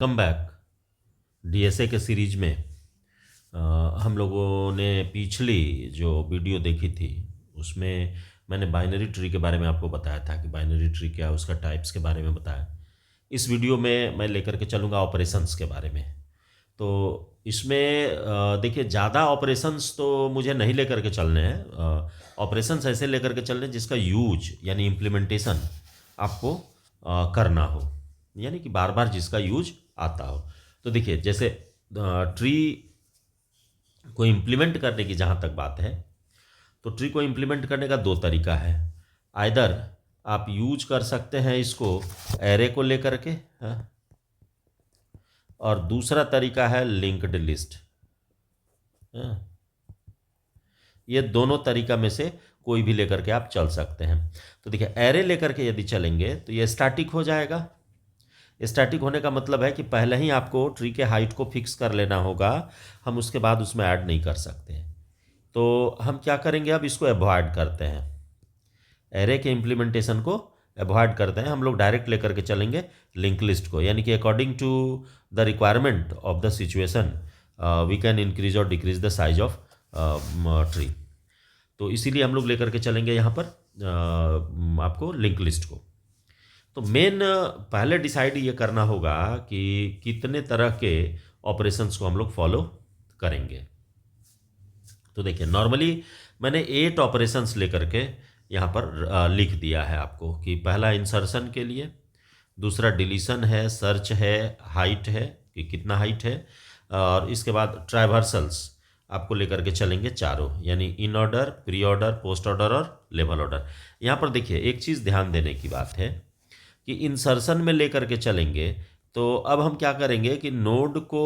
Come back DSA के series में अ, हम लोगों ने पिछली जो वीडियो देखी थी उसमें मैंने बाइनरी ट्री के बारे में आपको बताया था कि बाइनरी ट्री क्या है, उसका टाइप्स के बारे में बताया। इस वीडियो में मैं लेकर के चलूँगा ऑपरेशंस के बारे में। तो इसमें देखिए ज़्यादा ऑपरेशंस तो मुझे नहीं लेकर के चलने हैं। ऑपरेशंस ऐसे लेकर के चलने जिसका यूज यानी इम्प्लीमेंटेशन आपको करना हो, यानी कि बार बार जिसका यूज आता हो। तो देखिए जैसे ट्री को इम्प्लीमेंट करने की जहाँ तक बात है, तो ट्री को इम्प्लीमेंट करने का दो तरीका है। आइदर आप यूज कर सकते हैं इसको एरे को लेकर के, हाँ, और दूसरा तरीका है लिंक्ड लिस्ट। हाँ, ये दोनों तरीका में से कोई भी लेकर के आप चल सकते हैं। तो देखिए एरे लेकर के यदि चलेंगे तो ये स्टैटिक हो जाएगा। स्टैटिक होने का मतलब है कि पहले ही आपको ट्री के हाइट को फिक्स कर लेना होगा, हम उसके बाद उसमें ऐड नहीं कर सकते। तो हम क्या करेंगे, अब इसको अवॉइड करते हैं, एरे के इम्प्लीमेंटेशन को अवॉइड करते हैं। हम लोग डायरेक्ट लेकर के चलेंगे लिंक लिस्ट को, यानी कि according to the requirement of the situation we can increase or decrease the size of tree. तो इसीलिए हम लोग लेकर के चलेंगे यहाँ पर आपको लिंक लिस्ट को। तो मेन पहले डिसाइड ये करना होगा कि कितने तरह के ऑपरेशंस को हम लोग फॉलो करेंगे। तो देखिए नॉर्मली मैंने 8 ऑपरेशंस लेकर के यहाँ पर लिख दिया है आपको कि पहला इंसर्शन के लिए, दूसरा डिलीशन है, सर्च है, हाइट है कि कितना हाइट है, और इसके बाद ट्राइवर्सल्स आपको लेकर के चलेंगे चारों, यानी in order, pre order, post order और लेवल ऑर्डर। यहाँ पर देखिए एक चीज़ ध्यान देने की बात है कि इंसर्शन में लेकर के चलेंगे तो अब हम क्या करेंगे कि नोड को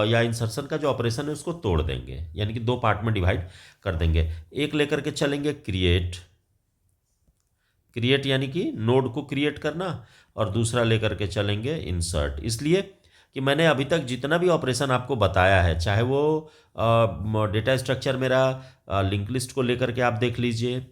या इंसर्शन का जो ऑपरेशन है उसको तोड़ देंगे, यानी कि दो पार्ट में डिवाइड कर देंगे। एक लेकर के चलेंगे क्रिएट, क्रिएट यानी कि नोड को क्रिएट करना, और दूसरा लेकर के चलेंगे इंसर्ट। इसलिए कि मैंने अभी तक जितना भी ऑपरेशन आपको बताया है, चाहे वो डेटा स्ट्रक्चर मेरा लिंक लिस्ट को लेकर के आप देख लीजिए,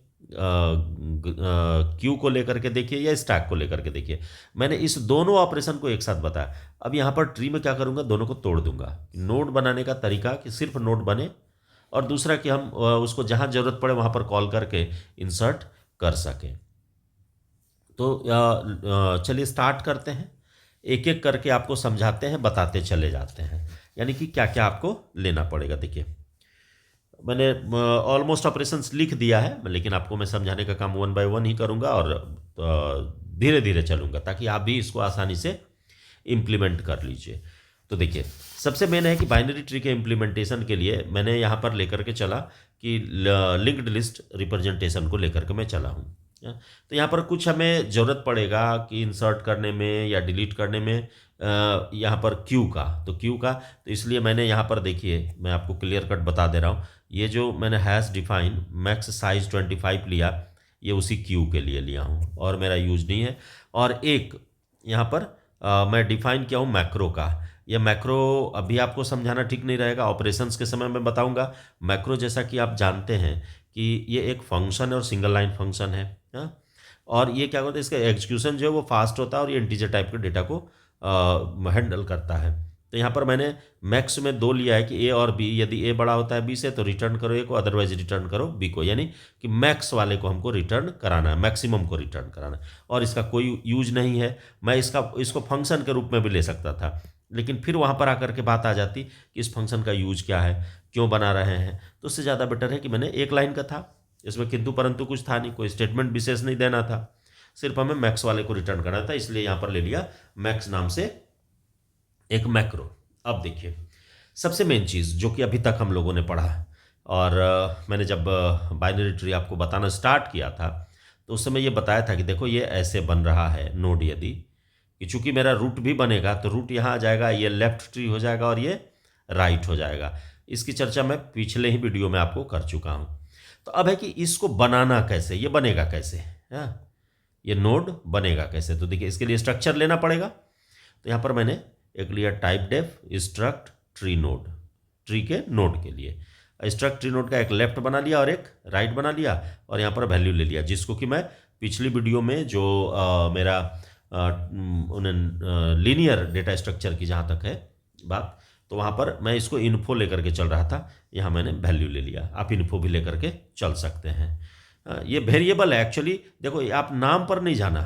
क्यू को लेकर के देखिए या स्टैक को लेकर के देखिए, मैंने इस दोनों ऑपरेशन को एक साथ बताया। अब यहाँ पर ट्री में क्या करूँगा, दोनों को तोड़ दूंगा। नोड बनाने का तरीका कि सिर्फ नोड बने, और दूसरा कि हम उसको जहाँ ज़रूरत पड़े वहाँ पर कॉल करके इंसर्ट कर सकें। तो चलिए स्टार्ट करते हैं, एक एक करके आपको समझाते हैं, बताते चले जाते हैं, यानी कि क्या क्या आपको लेना पड़ेगा। देखिए मैंने ऑलमोस्ट ऑपरेशंस लिख दिया है, लेकिन आपको मैं समझाने का काम वन बाय वन ही करूँगा और धीरे धीरे चलूँगा ताकि आप भी इसको आसानी से इम्प्लीमेंट कर लीजिए। तो देखिए सबसे मेन है कि बाइनरी ट्री के इम्प्लीमेंटेशन के लिए मैंने यहाँ पर लेकर के चला कि लिंक्ड लिस्ट रिप्रेजेंटेशन को लेकर के मैं चला हूँ। तो यहाँ पर कुछ हमें ज़रूरत पड़ेगा कि इंसर्ट करने में या डिलीट करने में, यहाँ पर क्यू का, तो क्यू का, तो इसलिए मैंने यहाँ पर देखिए मैं आपको क्लियर कट बता दे रहा हूँ, ये जो मैंने हैश डिफाइन मैक्स साइज 25 लिया, ये उसी क्यू के लिए लिया हूँ और मेरा यूज नहीं है। और एक यहाँ पर मैं डिफाइन किया हूँ मैक्रो का। यह मैक्रो अभी आपको समझाना ठीक नहीं रहेगा, ऑपरेशंस के समय मैं बताऊंगा। मैक्रो जैसा कि आप जानते हैं कि ये एक फंक्शन है और सिंगल लाइन फंक्शन है, हाँ? और ये क्या होता है, इसका एग्जीक्यूशन जो है वो फास्ट होता है और ये इंटीजर टाइप के डेटा को हैंडल करता है। तो यहाँ पर मैंने मैक्स में 2 लिया है कि ए और बी, यदि ए बड़ा होता है बी से तो रिटर्न करो ए को, अदरवाइज रिटर्न करो बी को, यानी कि मैक्स वाले को हमको रिटर्न कराना है, मैक्सिमम को रिटर्न कराना है। और इसका कोई यूज नहीं है, मैं इसको फंक्शन के रूप में भी ले सकता था, लेकिन फिर वहाँ पर आकर के बात आ जाती कि इस फंक्शन का यूज क्या है, क्यों बना रहे हैं। तो उससे ज़्यादा बेटर है कि मैंने एक लाइन का था, इसमें किंतु परंतु कुछ था नहीं, कोई स्टेटमेंट विशेष नहीं देना था, सिर्फ हमें मैक्स वाले को रिटर्न करना था, इसलिए यहाँ पर ले लिया मैक्स नाम से एक मैक्रो। अब देखिए सबसे मेन चीज़ जो कि अभी तक हम लोगों ने पढ़ा, और मैंने जब बाइनरी ट्री आपको बताना स्टार्ट किया था तो उस समय ये बताया था कि देखो ये ऐसे बन रहा है नोड, यदि कि चूंकि मेरा रूट भी बनेगा तो रूट यहाँ आ जाएगा, ये लेफ्ट ट्री हो जाएगा और ये राइट हो जाएगा। इसकी चर्चा मैं पिछले ही वीडियो में आपको कर चुका हूँ। तो अब है कि इसको बनाना कैसे, ये बनेगा कैसे, हाँ, ये नोड बनेगा कैसे। तो देखिए इसके लिए स्ट्रक्चर लेना पड़ेगा। तो यहाँ पर मैंने एक लिया typedef struct tree node, tree के नोड के लिए स्ट्रक्ट ट्री नोड का एक लेफ्ट बना लिया और एक राइट बना लिया, और यहाँ पर वैल्यू ले लिया, जिसको कि मैं पिछली वीडियो में जो मेरा उन्हें लीनियर डेटा स्ट्रक्चर की जहाँ तक है बात, तो वहाँ पर मैं इसको इन्फो लेकर के चल रहा था, यहाँ मैंने वैल्यू ले लिया। आप इन्फो भी लेकर के चल सकते हैं। ये वेरिएबल है एक्चुअली। देखो आप नाम पर नहीं जाना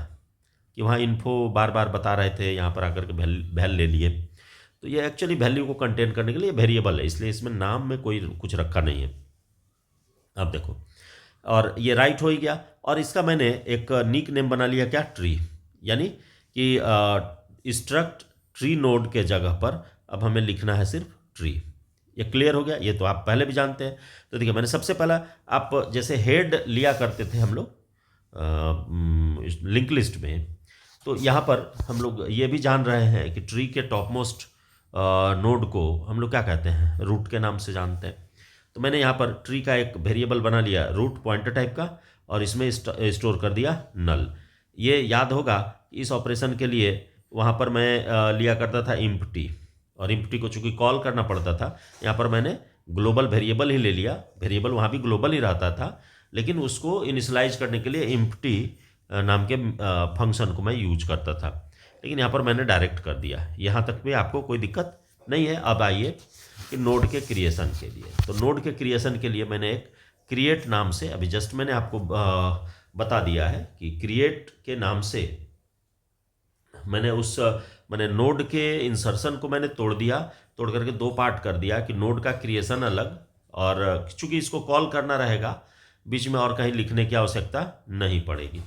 कि वहाँ इन्फो बार बार बता रहे थे, यहाँ पर आकर के वैल ले लिए, तो ये एक्चुअली वैल्यू को कंटेन करने के लिए वेरिएबल है, इसलिए इसमें नाम में कोई कुछ रखा नहीं है। अब देखो, और ये राइट हो ही गया, और इसका मैंने एक निक नेम बना लिया, क्या, ट्री, यानी कि स्ट्रक्ट ट्री नोड के जगह पर अब हमें लिखना है सिर्फ ट्री। ये क्लियर हो गया, ये तो आप पहले भी जानते हैं। तो देखिए मैंने सबसे पहला, आप जैसे हेड लिया करते थे हम लोग लिंक लिस्ट में, तो यहाँ पर हम लोग ये भी जान रहे हैं कि ट्री के टॉप मोस्ट नोड को हम लोग क्या कहते हैं, रूट के नाम से जानते हैं। तो मैंने यहाँ पर ट्री का एक वेरिएबल बना लिया रूट पॉइंटर टाइप का, और इसमें स्टोर कर दिया नल। ये याद होगा इस ऑपरेशन के लिए वहाँ पर मैं लिया करता था इम्प्टी, और इम्प्टी को चूँकि कॉल करना पड़ता था, यहाँ पर मैंने ग्लोबल वेरिएबल ही ले लिया। वेरिएबल वहाँ भी ग्लोबल ही रहता था, लेकिन उसको इनिशलाइज करने के लिए इम्प्टी नाम के फंक्शन को मैं यूज करता था, लेकिन यहाँ पर मैंने डायरेक्ट कर दिया। यहाँ तक भी आपको कोई दिक्कत नहीं है। अब आइए कि नोड के क्रिएशन के लिए, तो नोड के क्रिएशन के लिए मैंने एक क्रिएट नाम से, अभी जस्ट मैंने आपको बता दिया है कि क्रिएट के नाम से मैंने नोड के इंसर्शन को मैंने तोड़ दिया, तोड़ करके दो पार्ट कर दिया कि नोड का क्रिएशन अलग, और चूंकि इसको कॉल करना रहेगा, बीच में और कहीं लिखने की आवश्यकता नहीं पड़ेगी।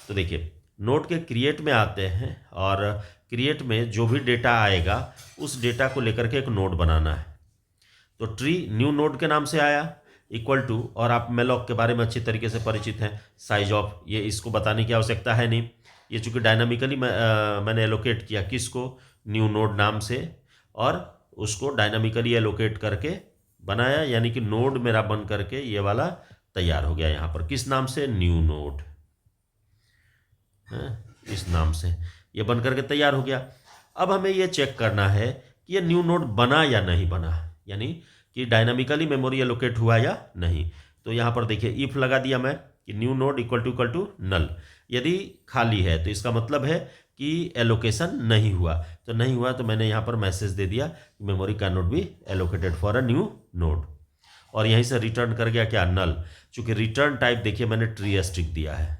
तो देखिए नोड के क्रिएट में आते हैं, और क्रिएट में जो भी डेटा आएगा उस डेटा को लेकर के एक नोड बनाना है। तो ट्री न्यू नोड के नाम से आया, इक्वल टू, और आप मेलॉक के बारे में अच्छी तरीके से परिचित हैं, साइज ऑफ, ये इसको बताने की आवश्यकता है नहीं। ये चूँकि डायनामिकली मैंने एलोकेट किया किसको, न्यू नोड नाम से, और उसको डायनामिकली एलोकेट करके बनाया, यानी कि नोड मेरा बन करके ये वाला तैयार हो गया। यहाँ पर किस नाम से, न्यू नोड, इस नाम से ये बन करके तैयार हो गया। अब हमें ये चेक करना है कि ये न्यू नोड बना या नहीं बना, यानी कि डायनामिकली मेमोरी एलोकेट हुआ या नहीं। तो यहाँ पर देखिए इफ लगा दिया मैं कि new node equal to null. यदि खाली है तो इसका मतलब है कि एलोकेशन नहीं हुआ, तो नहीं हुआ तो मैंने यहाँ पर मैसेज दे दिया memory can not be allocated for a new node, और यहीं से रिटर्न कर गया क्या, नल। चूँकि रिटर्न टाइप देखिए मैंने ट्री एस्ट्रिक दिया है,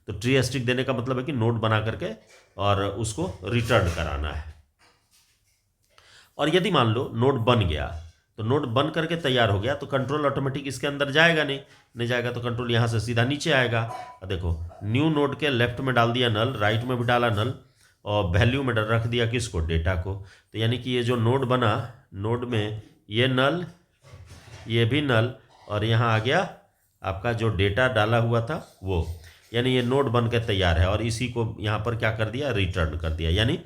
तो ट्री एस्ट्रिक देने का मतलब है कि नोड बना करके और उसको रिटर्न कराना है। और यदि मान लो नोड बन गया, तो नोड बन करके तैयार हो गया, तो कंट्रोल ऑटोमेटिक इसके अंदर जाएगा नहीं जाएगा, तो कंट्रोल यहाँ से सीधा नीचे आएगा। देखो न्यू नोड के लेफ्ट में डाल दिया नल, राइट में भी डाला नल, और वैल्यू में रख दिया किसको, डेटा को। तो यानी कि ये जो नोड बना, नोड में ये नल, ये भी नल, और यहाँ आ गया आपका जो डेटा डाला हुआ था वो, यानी ये नोड बन के तैयार है। और इसी को यहाँ पर क्या कर दिया, रिटर्न कर दिया। यानी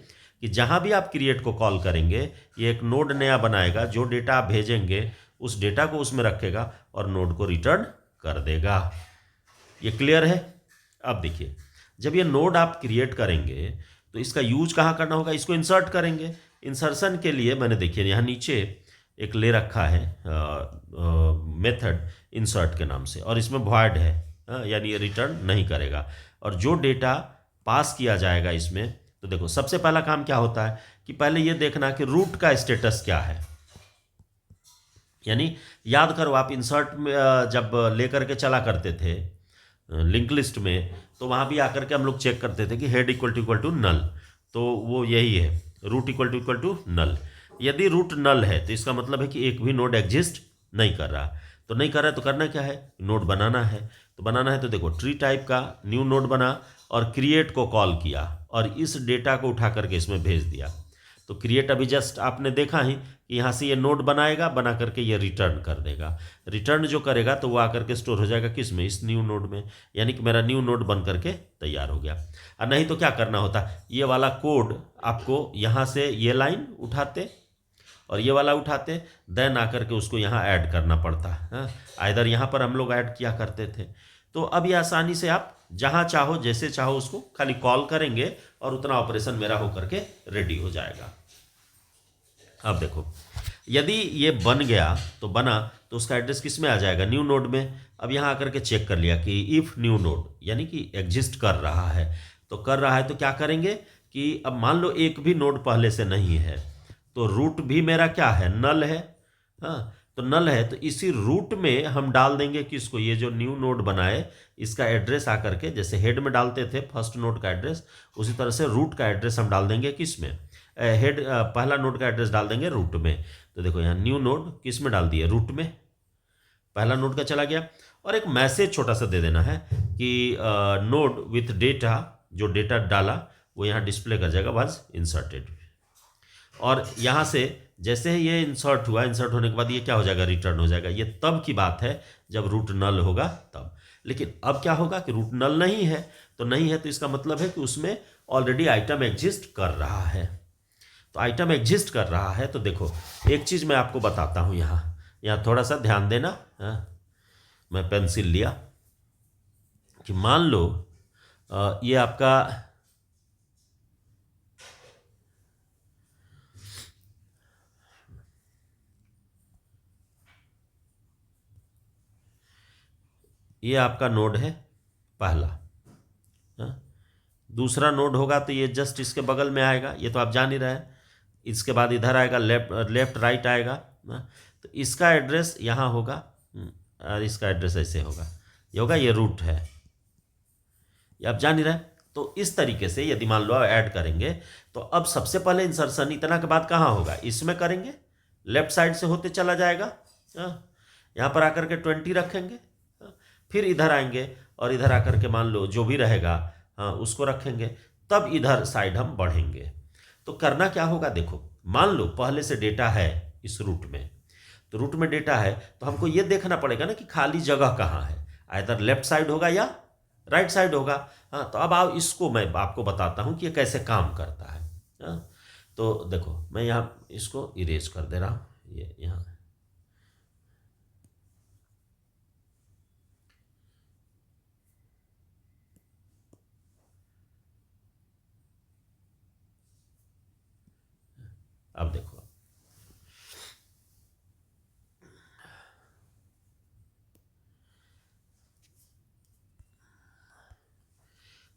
कि जहाँ भी आप क्रिएट को कॉल करेंगे, ये एक नोड नया बनाएगा, जो डेटा आप भेजेंगे उस डेटा को उसमें रखेगा और नोड को रिटर्न कर देगा। ये क्लियर है। अब देखिए जब ये नोड आप क्रिएट करेंगे तो इसका यूज कहाँ करना होगा, इसको इंसर्ट करेंगे। इंसर्शन के लिए मैंने देखिए यहाँ नीचे एक ले रखा है मेथड इंसर्ट के नाम से, और इसमें वॉइड है, यानी ये रिटर्न नहीं करेगा। और जो डेटा पास किया जाएगा इसमें, तो देखो सबसे पहला काम क्या होता है कि पहले ये देखना कि रूट का स्टेटस क्या है। यानी याद करो आप इंसर्ट में जब लेकर के चला करते थे लिंक लिस्ट में, तो वहाँ भी आकर के हम लोग चेक करते थे कि हेड इक्वल टू नल, तो वो यही है, रूट इक्वल टू नल। यदि रूट नल है तो इसका मतलब है कि एक भी नोड एग्जिस्ट नहीं कर रहा। तो नहीं कर रहा है तो करना क्या है, नोड बनाना है। तो बनाना है तो देखो ट्री टाइप का न्यू नोड बना और क्रिएट को कॉल किया और इस डेटा को उठा करके इसमें भेज दिया। तो क्रिएट अभी जस्ट आपने देखा ही कि यहाँ से ये नोड बनाएगा, बना करके ये रिटर्न कर देगा। रिटर्न जो करेगा तो वो आकर के स्टोर हो जाएगा किस में, इस न्यू नोड में, यानी कि मेरा न्यू नोड बन करके तैयार हो गया। और नहीं तो क्या करना होता, ये वाला कोड आपको यहाँ से ये लाइन उठाते और ये वाला उठाते, देन आकर के उसको यहाँ ऐड करना पड़ता है। आइदर यहाँ पर हम लोग ऐड किया करते थे। तो अब ये आसानी से आप जहाँ चाहो जैसे चाहो उसको खाली कॉल करेंगे और उतना ऑपरेशन मेरा होकर के रेडी हो जाएगा। अब देखो यदि ये बन गया तो बना, तो उसका एड्रेस किस में आ जाएगा, न्यू नोड में। अब यहाँ आकर के चेक कर लिया कि इफ़ न्यू नोड यानी कि एग्जिस्ट कर रहा है, तो कर रहा है तो क्या करेंगे कि अब मान लो एक भी नोड पहले से नहीं है, तो रूट भी मेरा क्या है, नल है। हाँ, तो नल है तो इसी रूट में हम डाल देंगे किसको, ये जो न्यू नोड बनाए इसका एड्रेस आकर के, जैसे हेड में डालते थे फर्स्ट नोड का एड्रेस, उसी तरह से रूट का एड्रेस हम डाल देंगे किस में, हेड पहला नोड का एड्रेस डाल देंगे रूट में। तो देखो यहाँ न्यू नोड किस में डाल दिए, रूट में, पहला नोड का चला गया। और एक मैसेज छोटा सा दे देना है कि नोड विथ डेटा, जो डेटा डाला वो यहाँ डिस्प्ले कर जाएगा, बस इंसर्टेड। और यहाँ से जैसे ही ये इंसर्ट हुआ, इंसर्ट होने के बाद ये क्या हो जाएगा, रिटर्न हो जाएगा। ये तब की बात है जब रूट नल होगा तब। लेकिन अब क्या होगा कि रूट नल नहीं है, तो नहीं है तो इसका मतलब है कि उसमें ऑलरेडी आइटम एग्जिस्ट कर रहा है। तो आइटम एग्जिस्ट कर रहा है तो देखो एक चीज़ मैं आपको बताता हूँ, यहाँ थोड़ा सा ध्यान देना। हाँ, मैं पेंसिल लिया कि मान लो ये आपका नोड है पहला। हाँ? दूसरा नोड होगा तो ये जस्ट इसके बगल में आएगा, ये तो आप जान ही रहे हैं। इसके बाद इधर आएगा, लेफ्ट राइट आएगा। हाँ? तो इसका एड्रेस यहाँ होगा और इसका एड्रेस ऐसे होगा, ये होगा, ये रूट है, ये आप जान ही रहे। तो इस तरीके से यदि मान लो ऐड करेंगे तो अब सबसे पहले इंसर्शन इतना के बाद कहाँ होगा, इसमें करेंगे, लेफ्ट साइड से होते चला जाएगा। यहाँ पर आकर के 20 रखेंगे, फिर इधर आएंगे और इधर आकर के मान लो जो भी रहेगा हाँ उसको रखेंगे, तब इधर साइड हम बढ़ेंगे। तो करना क्या होगा, देखो मान लो पहले से डेटा है इस रूट में, तो रूट में डेटा है तो हमको ये देखना पड़ेगा ना कि खाली जगह कहाँ है, इधर लेफ्ट साइड होगा या राइट साइड होगा। हाँ, तो अब आओ इसको मैं आपको बताता हूँ कि ये कैसे काम करता है। हाँ, तो देखो मैं यहाँ इसको इरेज कर दे रहा हूँ, ये यहाँ अब देखो,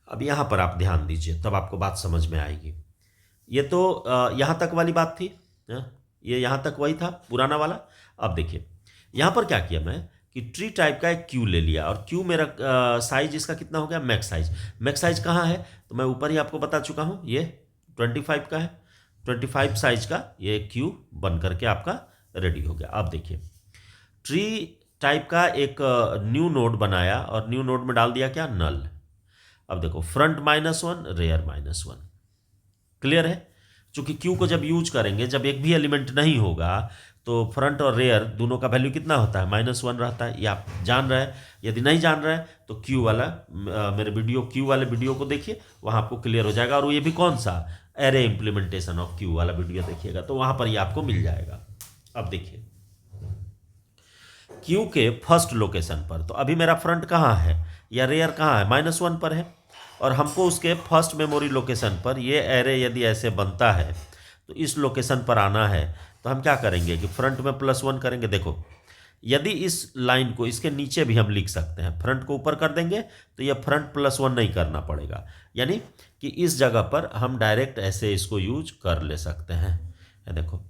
अब यहाँ पर आप ध्यान दीजिए तब आपको बात समझ में आएगी। ये तो यहाँ तक वाली बात थी। ये यहाँ तक वही था पुराना वाला। अब देखिए यहाँ पर क्या किया मैं कि ट्री टाइप का एक क्यू ले लिया, और क्यू मेरा साइज इसका कितना हो गया, मैक्स साइज। मैक्स साइज कहाँ है, तो मैं ऊपर ही आपको बता चुका हूँ, ये 25 का है। 25 साइज का ये क्यू बन करके आपका रेडी हो गया। अब देखिए ट्री टाइप का एक न्यू नोड बनाया और न्यू नोड में डाल दिया क्या, नल। अब देखो फ्रंट -1 रेयर -1, क्लियर है। चूंकि क्यू को जब यूज करेंगे, जब एक भी एलिमेंट नहीं होगा तो फ्रंट और रेयर दोनों का वैल्यू कितना होता है, -1 रहता है। ये आप जान रहे हैं। यदि नहीं जान रहे हैं तो क्यू वाला मेरे क्यू वाले वीडियो को देखिए, वहाँ आपको क्लियर हो जाएगा। और ये भी कौन सा, एरे इम्प्लीमेंटेशन ऑफ क्यू वाला वीडियो देखिएगा तो वहाँ पर ये आपको मिल जाएगा। अब देखिए क्यू के फर्स्ट लोकेशन पर, तो अभी मेरा फ्रंट कहाँ है या रेयर कहाँ है, -1 पर है। और हमको उसके फर्स्ट मेमोरी लोकेशन पर, ये एरे यदि ऐसे बनता है तो इस लोकेशन पर आना है, तो हम क्या करेंगे कि फ्रंट में +1 करेंगे। देखो यदि इस लाइन को इसके नीचे भी हम लिख सकते हैं, फ्रंट को ऊपर कर देंगे तो ये फ्रंट +1 नहीं करना पड़ेगा, यानी कि इस जगह पर हम डायरेक्ट ऐसे इसको यूज कर ले सकते हैं। देखो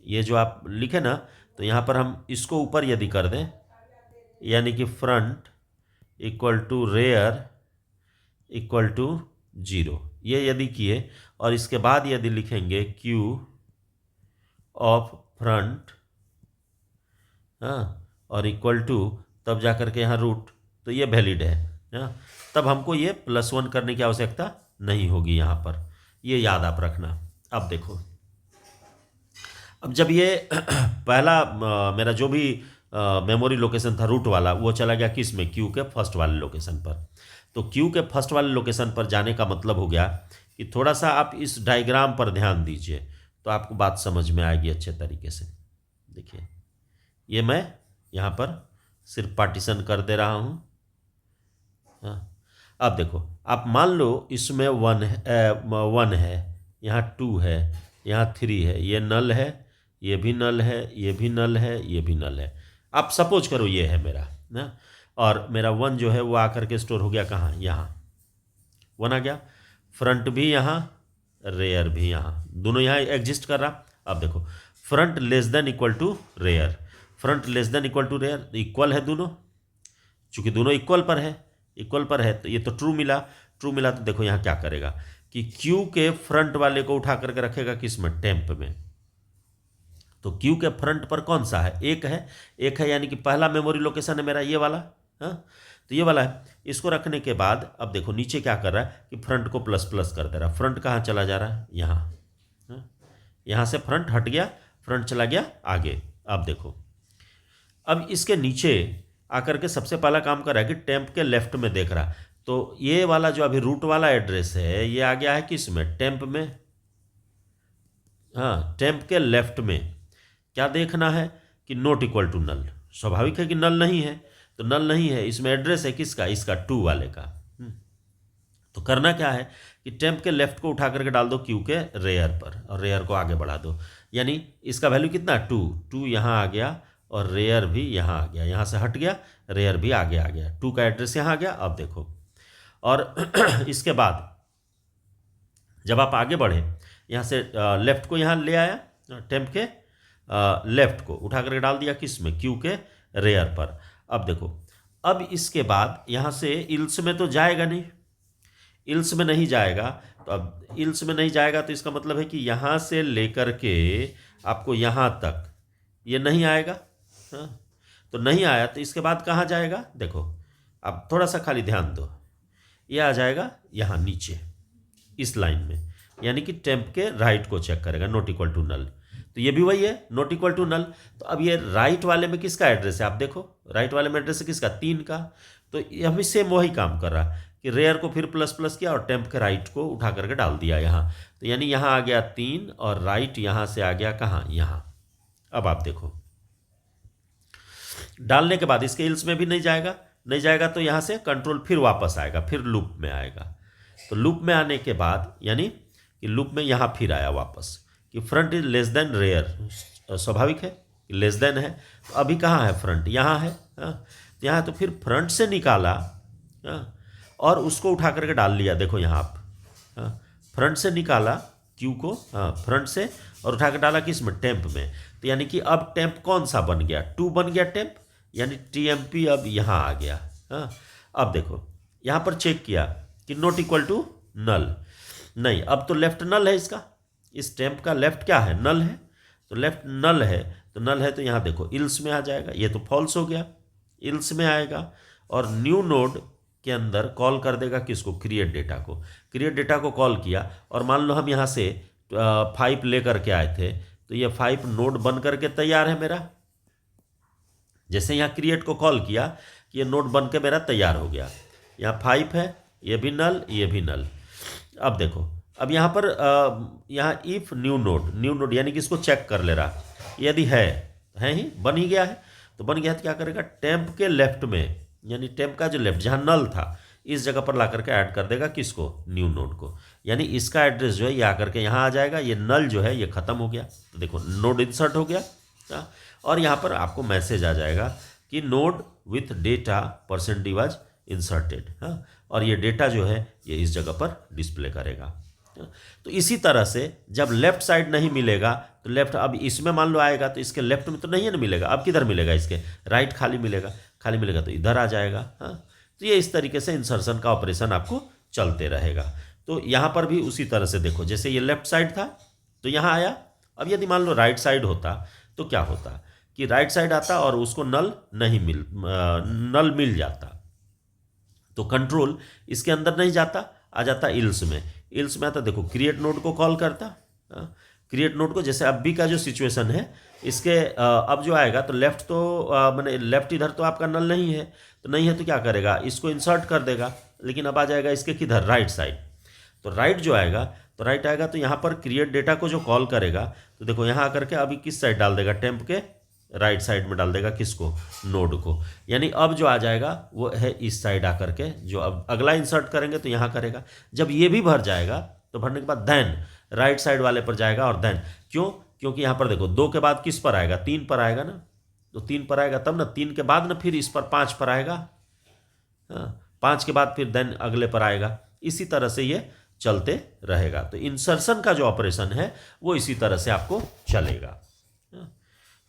ये जो आप लिखे ना, तो यहाँ पर हम इसको ऊपर यदि कर दें, यानी कि फ्रंट = रेयर = 0, ये यदि किए और इसके बाद यदि लिखेंगे क्यू ऑफ फ्रंट, हाँ, और तब जा करके यहाँ रूट, तो ये वैलिड है। हाँ, तब हमको ये +1 करने की आवश्यकता नहीं होगी यहाँ पर, ये याद आप रखना। अब देखो अब जब ये पहला मेरा जो भी मेमोरी लोकेशन था रूट वाला, वो चला गया किस में, क्यू के फर्स्ट वाले लोकेशन पर। तो क्यू के फर्स्ट वाले लोकेशन पर जाने का मतलब हो गया कि थोड़ा सा आप इस डायग्राम पर ध्यान दीजिए तो आपको बात समझ में आएगी अच्छे तरीके से। देखिए ये मैं यहाँ पर सिर्फ पार्टीशन कर दे रहा हूँ। हाँ, अब देखो आप मान लो इसमें 1 है, यहाँ 2 है, यहाँ 3 है, ये नल है, ये भी नल है, ये भी नल है, ये भी नल है। आप सपोज करो ये है मेरा ना, और मेरा 1 जो है वो आकर के स्टोर हो गया कहाँ, यहाँ 1 आ गया। फ्रंट भी यहाँ, रेयर भी यहाँ, दोनों यहाँ एग्जिस्ट कर रहा। अब देखो front less than equal to rear, front less than equal to rear, equal है दोनों, चूंकि दोनों इक्वल पर है, इक्वल पर है तो ये तो ट्रू मिला। ट्रू मिला तो देखो यहाँ क्या करेगा कि क्यू के फ्रंट वाले को उठा करके रखेगा किस में, टेम्प में। तो क्यू के फ्रंट पर कौन सा है, एक है, एक है, यानी कि पहला मेमोरी लोकेशन है मेरा ये वाला। हाँ, तो ये वाला है। इसको रखने के बाद अब देखो नीचे क्या कर रहा है कि फ्रंट को प्लस प्लस कर दे रहा है। फ्रंट कहाँ चला जा रहा है, यहाँ। हाँ? यहाँ से फ्रंट हट गया, फ्रंट चला गया आगे। अब देखो अब इसके नीचे आकर के सबसे पहला काम कर रहा है कि टेम्प के लेफ्ट में देख रहा। तो ये वाला जो अभी रूट वाला एड्रेस है ये आ गया है किस में, टेम्प में। हाँ, टेम्प के लेफ्ट में क्या देखना है कि नॉट इक्वल टू नल। स्वाभाविक है कि नल नहीं है, तो नल नहीं है, इसमें एड्रेस है किसका, इसका टू वाले का। तो करना क्या है कि टेम्प के लेफ्ट को उठा करके डाल दो क्यू के रेयर पर और रेयर को आगे बढ़ा दो। यानी इसका वैल्यू कितना, टू, टू यहाँ आ गया और रेयर भी यहाँ आ गया, यहाँ से हट गया, रेयर भी आगे आ गया, टू का एड्रेस यहाँ आ गया। अब देखो और इसके बाद जब आप आगे बढ़े यहाँ से लेफ्ट को यहाँ ले आया, टेम्प के लेफ्ट को उठा करके डाल दिया किस में, क्यू के रेयर पर। अब देखो अब इसके बाद यहाँ से इल्स में तो जाएगा नहीं, इल्स में नहीं जाएगा। तो अब इल्स में नहीं जाएगा तो इसका मतलब है कि यहाँ से लेकर के आपको यहाँ तक ये नहीं आएगा। हाँ, तो नहीं आया तो इसके बाद कहाँ जाएगा, देखो अब थोड़ा सा खाली ध्यान दो, ये आ जाएगा यहाँ नीचे इस लाइन में, यानी कि टेम्प के राइट को चेक करेगा, नॉट इक्वल टू नल। तो ये भी वही है, नॉट इक्वल टू नल। तो अब ये राइट वाले में किसका एड्रेस है, आप देखो राइट वाले में एड्रेस है किसका, 3 का। तो ये अभी सेम वही काम कर रहा कि रेयर को फिर प्लस प्लस किया और टेम्प के राइट को उठा करके डाल दिया यहाँ। तो यानी यहाँ आ गया 3 और राइट यहाँ से आ गया कहाँ, यहाँ। अब आप देखो डालने के बाद इसके इल्स में भी नहीं जाएगा, नहीं जाएगा तो यहाँ से कंट्रोल फिर वापस आएगा, फिर लूप में आएगा। तो लूप में आने के बाद यानी कि लूप में यहाँ फिर आया वापस कि front is less than rear, स्वाभाविक है कि लेस देन है। तो अभी कहाँ है फ्रंट, यहाँ है। हाँ, तो यहाँ तो फिर फ्रंट से निकाला। हाँ, और उसको उठा करके डाल लिया, देखो यहाँ आप। हाँ, फ्रंट से निकाला क्यू को, हाँ फ्रंट से, और उठा कर डाला किस में, टेम्प में। तो यानी कि अब टेम्प कौन सा बन गया, 2 बन गया टेम्प, यानी टीएमपी अब यहाँ आ गया। हाँ, अब देखो यहाँ पर चेक किया कि नॉट इक्वल टू नल, नहीं, अब तो लेफ्ट नल है इसका, इस टेम्प का लेफ्ट क्या है, नल है। तो लेफ्ट नल है, तो नल है तो यहाँ देखो इल्स में आ जाएगा, ये तो फॉल्स हो गया, इल्स में आएगा और न्यू नोड के अंदर कॉल कर देगा किसको, क्रिएट डेटा को। क्रिएट डेटा को कॉल किया और मान लो हम यहाँ से 5 ले करके आए थे, तो ये 5 नोड बन करके तैयार है मेरा। जैसे यहाँ क्रिएट को कॉल किया कि ये नोड बन के मेरा तैयार हो गया, यहाँ 5 है, ये भी नल, ये भी नल। अब देखो अब यहाँ पर यहाँ इफ न्यू नोड यानी कि इसको चेक कर ले रहा, यदि है ही, बन ही गया है। तो बन गया तो क्या करेगा, टेम्प के लेफ्ट में, यानी टेम्प का जो लेफ्ट जहाँ नल था इस जगह पर ला करके ऐड कर देगा किसको, न्यू नोड को। यानी इसका एड्रेस जो है ये आकर के यहाँ आ जाएगा, ये नल जो है ये खत्म हो गया। तो देखो नोड इंसर्ट हो गया। हाँ, और यहाँ पर आपको मैसेज आ जाएगा कि node with data % was inserted. हाँ, और ये डेटा जो है ये इस जगह पर डिस्प्ले करेगा। तो इसी तरह से जब लेफ्ट साइड नहीं मिलेगा तो लेफ्ट, अब इसमें मान लो आएगा तो इसके लेफ्ट में तो नहीं है ना मिलेगा, अब किधर मिलेगा, इसके राइट खाली मिलेगा, खाली मिलेगा तो इधर आ जाएगा। हाँ, तो ये इस तरीके से इंसर्शन का ऑपरेशन आपको चलते रहेगा। तो यहाँ पर भी उसी तरह से देखो, जैसे ये लेफ्ट साइड था तो यहाँ आया। अब यदि मान लो राइट साइड होता तो क्या होता कि राइट साइड आता और उसको नल मिल जाता, तो कंट्रोल इसके अंदर नहीं जाता, आ जाता इल्स में। इल्स में आता, देखो क्रिएट नोड को कॉल करता। क्रिएट नोड को, जैसे अभी का जो सिचुएशन है इसके अब जो आएगा तो लेफ्ट तो मैंने लेफ्ट इधर तो आपका नल नहीं है, तो नहीं है तो क्या करेगा, इसको इंसर्ट कर देगा। लेकिन अब आ जाएगा इसके किधर, राइट साइड। तो राइट जो आएगा तो राइट आएगा तो यहाँ पर क्रिएट डेटा को जो कॉल करेगा तो देखो यहाँ आकर के अभी किस साइड डाल देगा, टेम्प के राइट साइड में डाल देगा किसको, नोड को। यानी अब जो आ जाएगा वो है इस साइड आकर के, जो अब अगला इंसर्ट करेंगे तो यहाँ करेगा। जब ये भी भर जाएगा तो भरने के बाद देन राइट साइड वाले पर जाएगा, और देन क्योंकि यहाँ पर देखो 2 के बाद किस पर आएगा, 3 पर आएगा ना। तो 3 पर आएगा तब ना, 3 के बाद ना फिर इस पर 5 पर आएगा। हाँ, 5 के बाद फिर देन अगले पर आएगा। इसी तरह से ये चलते रहेगा। तो इंसर्शन का जो ऑपरेशन है वो इसी तरह से आपको चलेगा।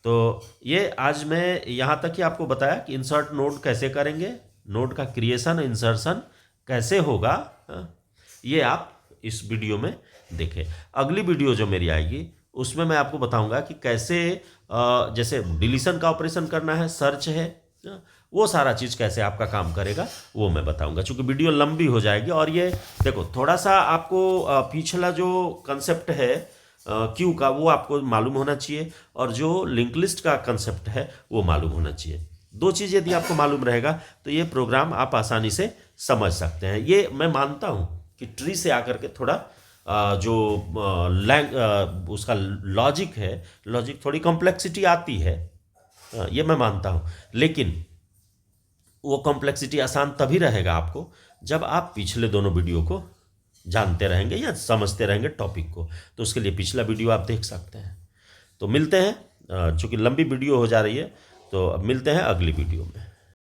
तो ये आज मैं यहाँ तक ही आपको बताया कि इंसर्ट नोड कैसे करेंगे, नोड का क्रिएशन इंसर्शन कैसे होगा, ये आप इस वीडियो में देखें। अगली वीडियो जो मेरी आएगी उसमें मैं आपको बताऊंगा कि कैसे जैसे डिलीशन का ऑपरेशन करना है, सर्च है, वो सारा चीज़ कैसे आपका काम करेगा वो मैं बताऊंगा। चूँकि वीडियो लंबी हो जाएगी और ये देखो थोड़ा सा आपको पिछला जो कंसेप्ट है क्यू का वो आपको मालूम होना चाहिए और जो लिंक लिस्ट का कंसेप्ट है वो मालूम होना चाहिए। दो चीज़ यदि आपको मालूम रहेगा तो ये प्रोग्राम आप आसानी से समझ सकते हैं। ये मैं मानता हूँ कि ट्री से आकर के थोड़ा जो उसका लॉजिक है, लॉजिक थोड़ी कॉम्प्लेक्सिटी आती है, ये मैं मानता हूँ, लेकिन वो कॉम्प्लेक्सिटी आसान तभी रहेगा आपको जब आप पिछले दोनों वीडियो को जानते रहेंगे या समझते रहेंगे टॉपिक को। तो उसके लिए पिछला वीडियो आप देख सकते हैं। तो मिलते हैं, चूँकि लंबी वीडियो हो जा रही है, तो अब मिलते हैं अगली वीडियो में।